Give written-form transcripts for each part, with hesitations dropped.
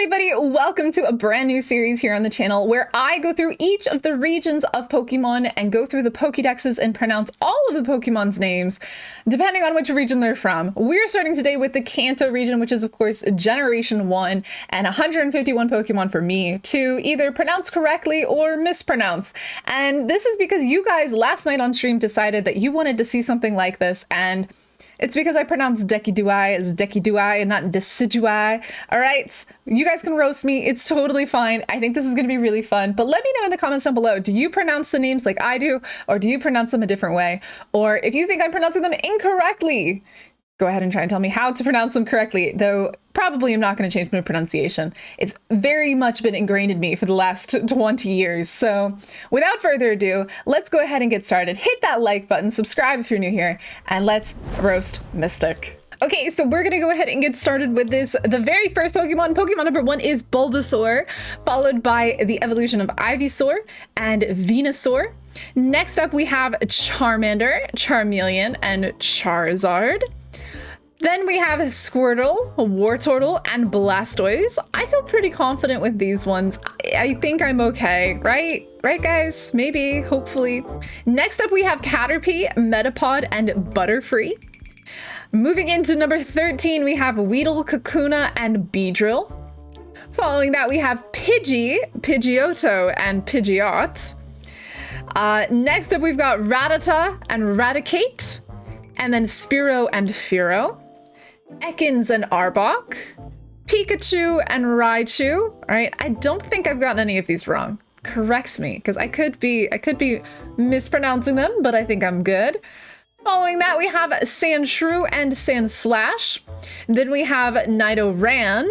everybody, welcome to a brand new series here on the channel where I go through each of the regions of Pokemon and go through the Pokédexes and pronounce all of the Pokemon's names, depending on which region they're from. We're starting today with the Kanto region, which is of course Generation 1, and 151 Pokemon for me to either pronounce correctly or mispronounce. And this is because you guys last night on stream decided that you wanted to see something like this, and it's because I pronounced Dekidui as Dekidui and not Decidui. All right, you guys can roast me. It's totally fine. I think this is going to be really fun. But let me know in the comments down below. Do you pronounce the names like I do, or do you pronounce them a different way? Or if you think I'm pronouncing them incorrectly, go ahead and try and tell me how to pronounce them correctly, though probably I'm not going to change my pronunciation. It's very much been ingrained in me for the last 20 years. So without further ado, let's go ahead and get started. Hit that like button, subscribe if you're new here, and let's roast Mystic. Okay, so we're gonna go ahead and get started with this. The very first Pokemon, Pokemon number 1 is Bulbasaur, followed by the evolution of Ivysaur and Venusaur. Next up we have Charmander, Charmeleon, and Charizard. Then we have Squirtle, Wartortle, and Blastoise. I feel pretty confident with these ones. I think I'm okay, right? Right, guys? Maybe, hopefully. Next up, we have Caterpie, Metapod, and Butterfree. Moving into number 13, we have Weedle, Kakuna, and Beedrill. Following that, we have Pidgey, Pidgeotto, and Pidgeot. Next up, we've got Rattata and Raticate, and then Spearow and Fearow. Ekans and Arbok, Pikachu and Raichu. All right, I don't think I've gotten any of these wrong. Correct me, because I could be mispronouncing them, but I think I'm good. Following that, we have Sandshrew and Sandslash. Then we have Nidoran,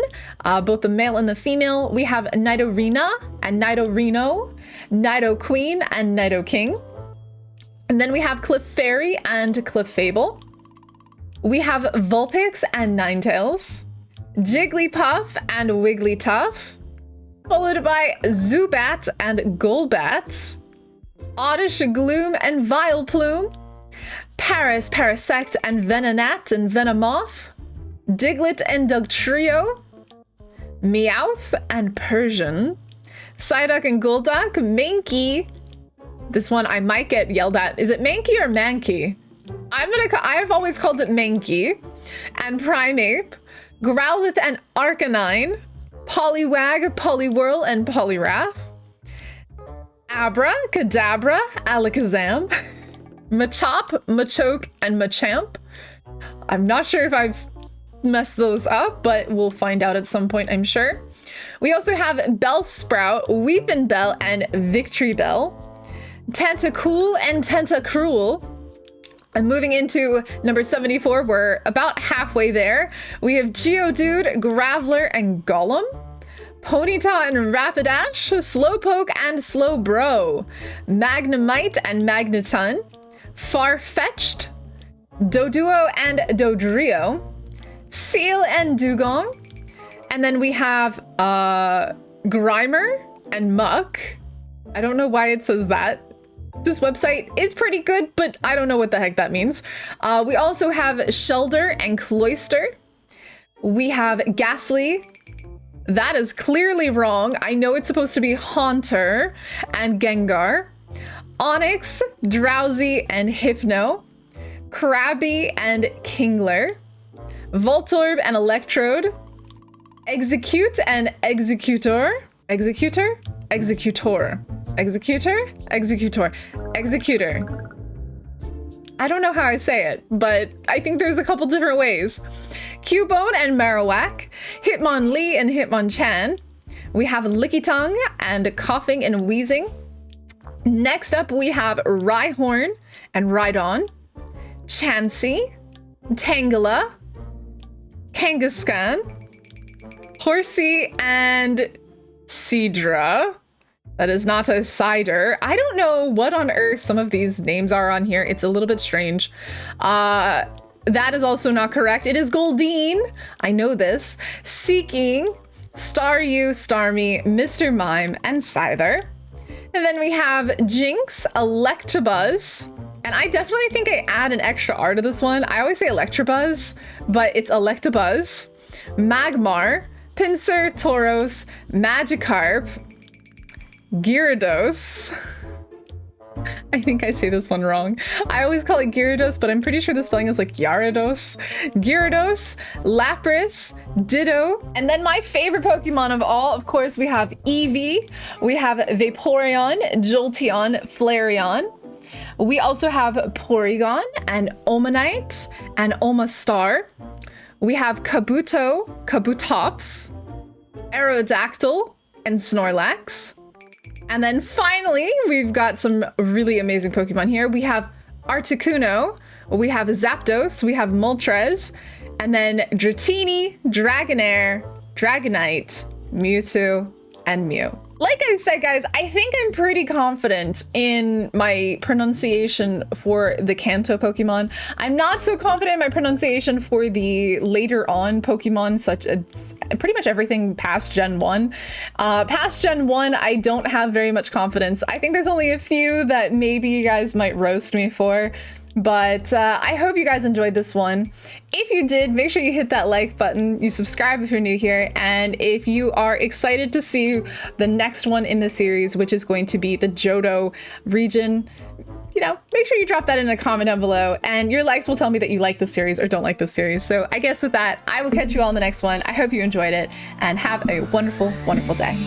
both the male and the female. We have Nidorina and Nidorino, Nidoqueen and Nidoking. And then we have Clefairy and Clefable. We have Vulpix and Ninetales, Jigglypuff and Wigglytuff, followed by Zubat and Golbat, Oddish Gloom and Vileplume, Paris, Parasect and Venonat and Venomoth, Diglett and Dugtrio, Meowth and Persian, Psyduck and Golduck, Mankey. This one I might get yelled at. Is it Mankey or Mankey? I've always called it Mankey. And Primeape, Growlithe and Arcanine, Poliwag, Poliwhirl, and Poliwrath, Abra, Kadabra, Alakazam, Machop, Machoke, and Machamp. I'm not sure if I've messed those up, but we'll find out at some point, I'm sure. We also have Bellsprout, Weepinbell, and Victreebel, Tentacool and Tentacruel. And moving into number 74, we're about halfway there. We have Geodude, Graveler, and Golem, Ponyta and Rapidash, Slowpoke and Slowbro, Magnemite and Magneton, Farfetch'd, Doduo and Dodrio, Seal and Dugong, and then we have Grimer and Muck. I don't know why it says that. This website is pretty good, but I don't know what the heck that means. We also have Shelder and Cloyster. We have Ghastly. That is clearly wrong. I know it's supposed to be Haunter and Gengar. Onyx, Drowsy, and Hypno. Krabby and Kingler. Voltorb and Electrode. Execute and Executor. Executor? Executor. Executor? Executor. Executor. I don't know how I say it, but I think there's a couple different ways. Cubone and Marowak, Hitmonlee and Hitmonchan. We have Lickitung and Coughing and Wheezing. Next up, we have Rhyhorn and Rhydon, Chansey, Tangela, Kangaskhan, Horsey, and Seadra. That is not a cider. I don't know what on earth some of these names are on here. It's a little bit strange. That is also not correct. It is Goldeen. I know this. Seeking, Staryu, Starmie, Mr. Mime, and Scyther. And then we have Jinx, Electabuzz. And I definitely think I add an extra R to this one. I always say Electabuzz, but it's Electabuzz. Magmar, Pinsir, Tauros, Magikarp, Gyarados. I think I say this one wrong. I always call it Gyarados, but I'm pretty sure the spelling is like Gyarados. Gyarados, Lapras, Ditto, and then my favorite Pokemon of all, of course, we have Eevee, we have Vaporeon, Jolteon, Flareon. We also have Porygon and Omanite and Omastar. We have Kabuto, Kabutops, Aerodactyl, and Snorlax. And then finally, we've got some really amazing Pokemon here. We have Articuno, we have Zapdos, we have Moltres, and then Dratini, Dragonair, Dragonite, Mewtwo, and Mew. Like I said, guys, I think I'm pretty confident in my pronunciation for the Kanto Pokemon. I'm not so confident in my pronunciation for the later on Pokemon, such as pretty much everything past Gen 1. Past Gen 1, I don't have very much confidence. I think there's only a few that maybe you guys might roast me for. But I hope you guys enjoyed this one. If you did, make sure you hit that like button, you subscribe if you're new here, and if you are excited to see the next one in the series, which is going to be the Johto region, you know, make sure you drop that in a comment down below, and your likes will tell me that you like this series or don't like this series. So I guess with that, I will catch you all in the next one. I hope you enjoyed it, and have a wonderful, wonderful day.